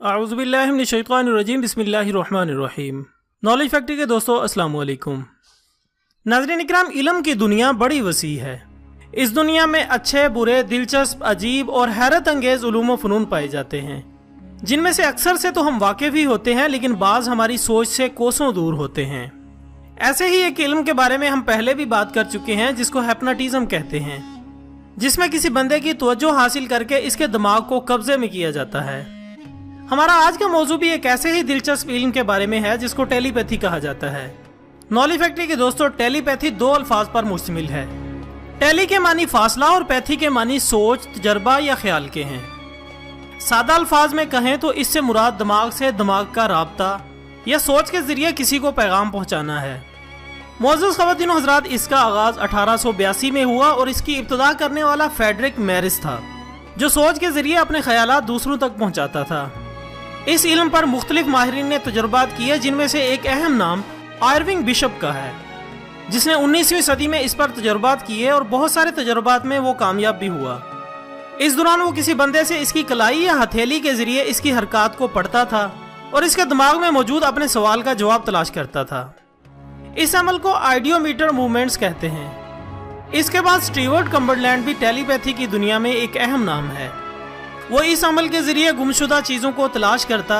अऊज़ु बिल्लाहि मिनश शैतानिर रजीम बिस्मिल्लाहिर रहमानिर रहीम। Knowledge factory के दोस्तों अस्सलाम वालेकुम। नाज़रीन इकराम, इल्म की दुनिया बड़ी वसी है। इस दुनिया में अच्छे बुरे, दिलचस्प, अजीब और हैरत अंगेज उलूम व फ़नून पाए जाते हैं, जिनमें से अक्सर से तो हम वाकिफ़ ही होते हैं, लेकिन बाज़ हमारी सोच से कोसों दूर होते हैं। ऐसे ही एक इल्म के बारे में हम पहले भी बात कर चुके हैं, जिसको हिप्नोटिज्म कहते हैं, जिसमें किसी बंदे की तवज्जो हासिल करके इसके दिमाग को कब्जे में किया जाता है। हमारा आज का मौजू भी एक ऐसे ही दिलचस्प इल्म के बारे में है, जिसको टेलीपैथी कहा जाता है। नॉलेज फैक्ट्री के दोस्तों, टेलीपैथी दो अल्फाज पर मुश्तमिल है। टेली के मानी फासला और पैथी के मानी सोच, तजर्बा या ख्याल के हैं। सादा अल्फाज में कहें तो इससे मुराद दिमाग से दिमाग का राब्ता या सोच के जरिए किसी को पैगाम पहुंचाना है। मोअज़्ज़ज़ ख़वातीन व हज़रात, इसका आगाज़ 1882 में हुआ और इसकी इब्तिदा करने वाला फ्रेडरिक मैरिस था, जो सोच के जरिए अपने ख्यालात दूसरों तक पहुंचाता था। इस इल्म पर मुख्तलिफ माहिरीन ने तजुर्बात किए, जिनमें से एक अहम नाम आयरविंग बिशप का है, जिसने 19वीं सदी में इस पर तजुर्बात किए और बहुत सारे तजुर्बात में वो कामयाब भी हुआ। इस दौरान वो किसी बंदे से इसकी कलाई या हथेली के जरिए इसकी हरकत को पढ़ता था और इसके दिमाग में मौजूद अपने सवाल का जवाब तलाश करता था। इस अमल को आइडियोमीटर मूवमेंट्स कहते हैं। इसके बाद स्टीवर्ट कम्बरलैंड भी टेलीपैथी की दुनिया में एक अहम नाम है। वो इस अमल के जरिए गुमशुदा चीज़ों को तलाश करता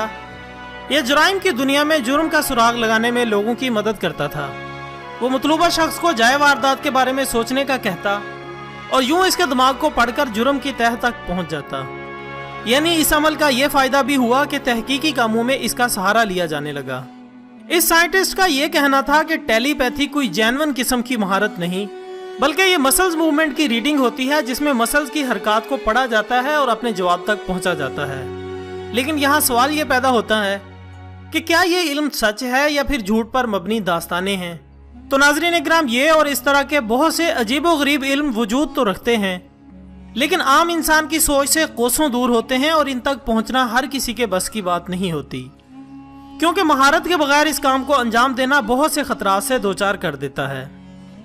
या जुराइम की दुनिया में जुर्म का सुराग लगाने में लोगों की मदद करता था। वो मतलूबा शख्स को जाए वारदात के बारे में सोचने का कहता और यूं इसके दिमाग को पढ़कर जुर्म की तह तक पहुंच जाता। यानी इस अमल का ये फायदा भी हुआ कि तहकीकी कामों में इसका सहारा लिया जाने लगा। इस साइंटिस्ट का ये कहना था कि टेलीपैथी कोई जेन्युइन किस्म की महारत नहीं, बल्कि ये मसल्स मूवमेंट की रीडिंग होती है, जिसमें मसल्स की हरकत को पढ़ा जाता है और अपने जवाब तक पहुंचा जाता है। लेकिन यहाँ सवाल ये पैदा होता है कि क्या ये इल्म सच है या फिर झूठ पर मबनी दास्तानें हैं। तो नाज़रीन इकराम, ये और इस तरह के बहुत से अजीब व गरीब इल्म वजूद तो रखते हैं, लेकिन आम इंसान की सोच से कोसों दूर होते हैं और इन तक पहुंचना हर किसी के बस की बात नहीं होती, क्योंकि महारत के बगैर इस काम को अंजाम देना बहुत से खतरात से दोचार कर देता है।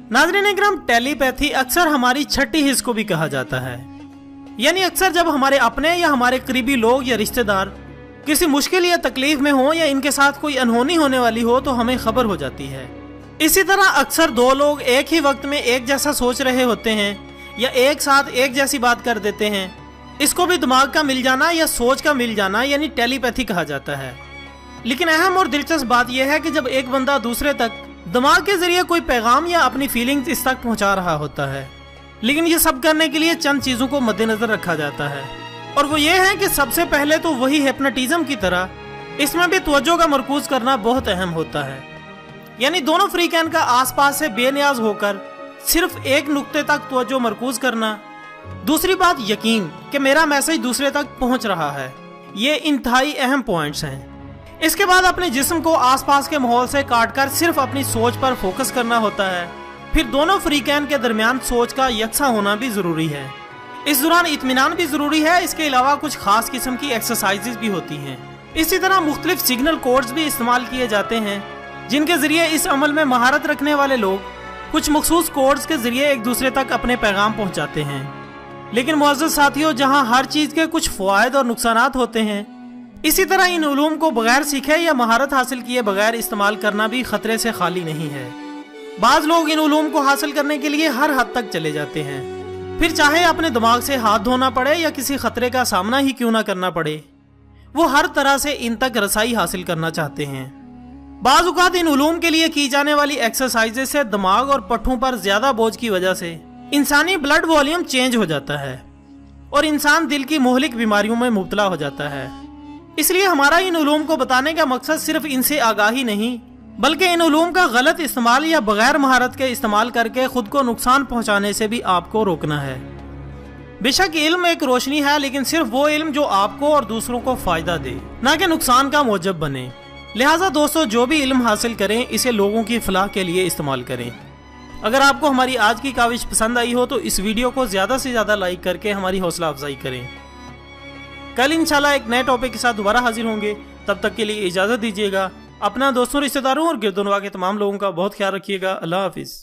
नाज़रीन इकराम, टेलीपैथी अक्सर हमारी छठी हिस्स को भी कहा जाता है। यानी अक्सर जब हमारे अपने या हमारे करीबी लोग या रिश्तेदार किसी मुश्किल या तकलीफ में हो या इनके साथ कोई अनहोनी होने वाली हो तो हमें खबर हो जाती है। इसी तरह अक्सर दो लोग एक ही वक्त में एक जैसा सोच रहे होते हैं या एक साथ एक जैसी बात कर देते हैं। इसको भी दिमाग का मिल जाना या सोच का मिल जाना यानी टेलीपैथी कहा जाता है। लेकिन अहम और दिलचस्प बात यह है कि जब एक बंदा दूसरे तक दिमाग के जरिए कोई पैगाम या अपनी फीलिंग्स इस तक पहुंचा रहा होता है, लेकिन ये सब करने के लिए चंद चीज़ों को मद्देनजर रखा जाता है, और वो ये है कि सबसे पहले तो वही हिप्नोटिज्म की तरह इसमें भी तवज्जो का मरकूज करना बहुत अहम होता है। यानी दोनों फ्रीकैन का आसपास से बेनियाज होकर सिर्फ एक नुक्ते तक तवज्जो मरकूज करना। दूसरी बात, यकीन कि मेरा मैसेज दूसरे तक पहुंच रहा है। ये इंतहाई अहम पॉइंट्स हैं। इसके बाद अपने जिस्म को आसपास के माहौल से काटकर सिर्फ अपनी सोच पर फोकस करना होता है। फिर दोनों फ्रीकैन के दरमियान सोच का यकसा होना भी जरूरी है। इस दौरान इत्मीनान भी जरूरी है। इसके अलावा कुछ खास किस्म की एक्सरसाइजेज भी होती हैं। इसी तरह मुख्तलिफ सिग्नल कोड्स भी इस्तेमाल किए जाते हैं, जिनके जरिए इस अमल में महारत रखने वाले लोग कुछ मखसूस कोड्स के जरिए एक दूसरे तक अपने पैगाम पहुंचाते हैं। लेकिन मुअज़्ज़ज़ साथियों, जहां हर चीज़ के कुछ फ़वाइद और नुकसानात होते हैं, इसी तरह इन उलूम को बगैर सीखे या महारत हासिल किए बगैर इस्तेमाल करना भी खतरे से खाली नहीं है। बाज़ लोग इन उलूम को हासिल करने के लिए हर हद तक चले जाते हैं, फिर चाहे अपने दिमाग से हाथ धोना पड़े या किसी खतरे का सामना ही क्यों ना करना पड़े, वो हर तरह से इन तक रसाई हासिल करना चाहते हैं। बाज़ औक़ात इन उलूम के लिए की जाने वाली एक्सरसाइजेज से दिमाग और पट्ठों पर ज़्यादा बोझ की वजह से इंसानी ब्लड वॉल्यूम चेंज हो जाता है और इंसान दिल की मोहलिक बीमारियों में मुब्तला हो जाता है। इसलिए हमारा इन उलूम को बताने का मकसद सिर्फ इनसे आगाही नहीं, बल्कि इन उलूम का गलत इस्तेमाल या बगैर महारत के इस्तेमाल करके खुद को नुकसान पहुंचाने से भी आपको रोकना है। बेशक इल्म एक रोशनी है, लेकिन सिर्फ वो इल्म जो आपको और दूसरों को फायदा दे, ना कि नुकसान का मौजब बने। लिहाजा दोस्तों, जो भी इल्म हासिल करें इसे लोगों की फलाह के लिए इस्तेमाल करें। अगर आपको हमारी आज की काविश पसंद आई हो तो इस वीडियो को ज़्यादा से ज़्यादा लाइक करके हमारी हौसला अफजाई करें। कल इंशाल्लाह एक नए टॉपिक के साथ दोबारा हाजिर होंगे। तब तक के लिए इजाज़त दीजिएगा। अपना, दोस्तों, रिश्तेदारों और गिरदोनवा के तमाम लोगों का बहुत ख्याल रखिएगा। अल्लाह हाफिज़।